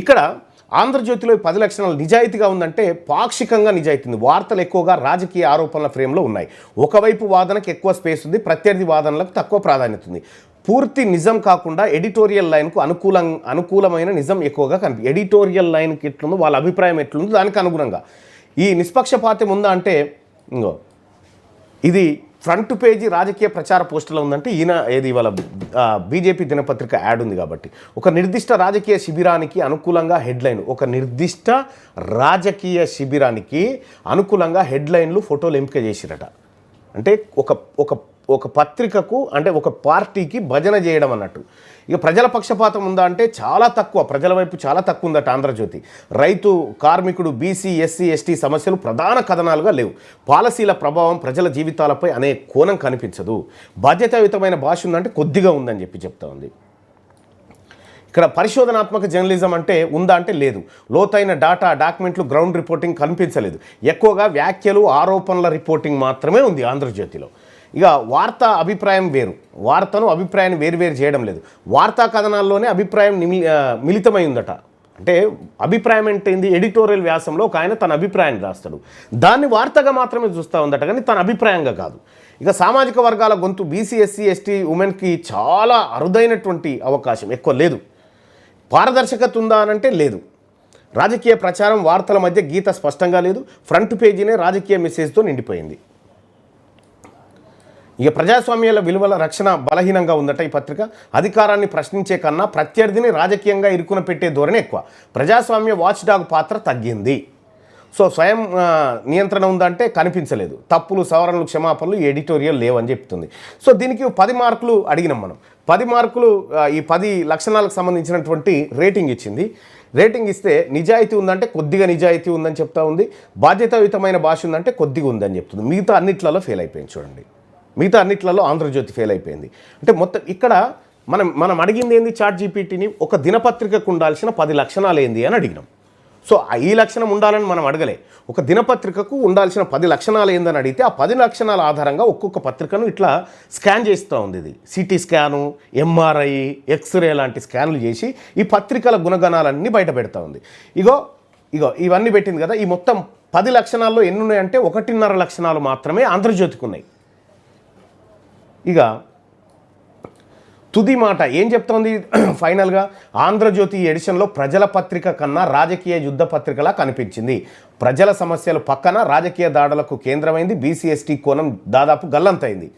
ఇక్కడ ఆంధ్రజ్యోతిలో 10 లక్షణాలు నిజాయితీగా ఉందంటే పాక్షికంగా నిజాయితీ ఉంది. వార్తలు ఎక్కువగా రాజకీయ ఆరోపణల ఫ్రేమ్లో ఉన్నాయి. ఒకవైపు వాదనకు ఎక్కువ స్పేస్ ఉంది, ప్రత్యర్థి వాదనలకు తక్కువ ప్రాధాన్యత ఉంది. పూర్తి నిజం కాకుండా ఎడిటోరియల్ లైన్కు అనుకూలమైన నిజం ఎక్కువగా ఎడిటోరియల్ లైన్కి ఎట్లుందో వాళ్ళ అభిప్రాయం ఎట్లుందో దానికి అనుగుణంగా ఈ నిష్పక్షపాతం ఉందా అంటే ఇంకో ఇది ఫ్రంట్ పేజీ రాజకీయ ప్రచార పోస్టులో ఉందంటే ఈయన ఏది వాళ్ళ బీజేపీ దినపత్రిక యాడ్ ఉంది కాబట్టి ఒక నిర్దిష్ట రాజకీయ శిబిరానికి అనుకూలంగా హెడ్లైన్, ఒక నిర్దిష్ట రాజకీయ శిబిరానికి అనుకూలంగా హెడ్లైన్లు ఫోటోలు ఎంపిక చేసిరట. అంటే ఒక పత్రికకు అంటే ఒక పార్టీకి భజన చేయడం అన్నట్టు. ఇక ప్రజల పక్షపాతం ఉందా అంటే చాలా తక్కువ, ప్రజల వైపు చాలా తక్కువ ఉందట ఆంధ్రజ్యోతి. రైతు, కార్మికుడు, బీసీ, ఎస్సీ, ఎస్టీ సమస్యలు ప్రధాన కథనాలుగా లేవు. పాలసీల ప్రభావం ప్రజల జీవితాలపై అనే కోణం కనిపించదు. బాధ్యతాయుతమైన భాష ఉందంటే కొద్దిగా ఉందని చెప్తా ఉంది. ఇక్కడ పరిశోధనాత్మక జర్నలిజం అంటే ఉందా అంటే లేదు. లోతైన డాక్యుమెంట్లు, గ్రౌండ్ రిపోర్టింగ్ కనిపించలేదు. ఎక్కువగా వ్యాఖ్యలు, ఆరోపణల రిపోర్టింగ్ మాత్రమే ఉంది ఆంధ్రజ్యోతిలో. ఇక వార్తా అభిప్రాయం వేరు, వార్తను అభిప్రాయాన్ని వేరు చేయడం లేదు. వార్తా కథనాల్లోనే అభిప్రాయం మిళితమై ఉందట. అంటే అభిప్రాయం అంటే ఏంది, ఎడిటోరియల్ వ్యాసంలో ఒక ఆయన తన అభిప్రాయాన్ని రాస్తాడు, దాన్ని వార్తగా మాత్రమే చూస్తూ ఉందట, కానీ తన అభిప్రాయంగా కాదు. ఇక సామాజిక వర్గాల గొంతు బీసీ, ఎస్సీ, ఎస్టీ, ఉమెన్కి చాలా అరుదైనటువంటి అవకాశం, ఎక్కువ లేదు. పారదర్శకత ఉందా అనంటే లేదు. రాజకీయ ప్రచారం, వార్తల మధ్య గీత స్పష్టంగా లేదు. ఫ్రంట్ పేజీనే రాజకీయ మెసేజ్తో నిండిపోయింది. ఇక ప్రజాస్వామ్యాల విలువల రక్షణ బలహీనంగా ఉందట ఈ పత్రిక. అధికారాన్ని ప్రశ్నించే కన్నా ప్రత్యర్థిని రాజకీయంగా ఇరుకున పెట్టే ధోరణి ఎక్కువ. ప్రజాస్వామ్య వాచ్ డాగ్ పాత్ర తగ్గింది. సో స్వయం నియంత్రణ ఉందంటే కనిపించలేదు. తప్పులు, సవరణలు, క్షమాపణలు ఈ ఎడిటోరియల్ లేవని చెప్తుంది. సో దీనికి 10 మార్కులు అడిగినాం మనం. 10 మార్కులు ఈ 10 లక్షణాలకు సంబంధించినటువంటి రేటింగ్ ఇచ్చింది. రేటింగ్ ఇస్తే నిజాయితీ ఉందంటే కొద్దిగా నిజాయితీ ఉందని చెప్తా ఉంది. బాధ్యతాయుతమైన భాష ఉందంటే కొద్దిగా ఉందని చెప్తుంది. మిగతా అన్నిట్లలో ఫెయిల్ అయిపోయింది. చూడండి, మిగతా అన్నిట్లలో ఆంధ్రజ్యోతి ఫెయిల్ అయిపోయింది. అంటే మొత్తం ఇక్కడ మనం అడిగింది ఏంది, చాట్ జీపీటీని ఒక దినపత్రికకు ఉండాల్సిన 10 లక్షణాలు ఏంది అని అడిగినాం. సో ఈ లక్షణం ఉండాలని మనం అడగలే. ఒక దినపత్రికకు ఉండాల్సిన 10 లక్షణాలు ఏందని అడిగితే ఆ 10 లక్షణాల ఆధారంగా ఒక్కొక్క పత్రికను ఇట్లా స్కాన్ చేస్తూ ఉంది. ఇది సిటీ స్కాను, ఎంఆర్ఐ, ఎక్స్రే లాంటి స్కాన్లు చేసి ఈ పత్రికల గుణగణాలన్నీ బయట పెడతా ఉంది. ఇగో ఇవన్నీ పెట్టింది కదా. ఈ మొత్తం 10 లక్షణాల్లో ఎన్ని ఉన్నాయంటే 1.5 లక్షణాలు మాత్రమే ఆంధ్రజ్యోతికి ఉన్నాయి. ఇక తుది మాట ఏం చెప్తోంది ఫైనల్గా, ఆంధ్రజ్యోతి ఎడిషన్లో ప్రజల పత్రిక కన్నా రాజకీయ యుద్ధ పత్రికలా కనిపించింది. ప్రజల సమస్యలు పక్కన రాజకీయ దాడులకు కేంద్రమైంది. బీసీ, ఎస్టీ కోణం దాదాపు గల్లంతైంది.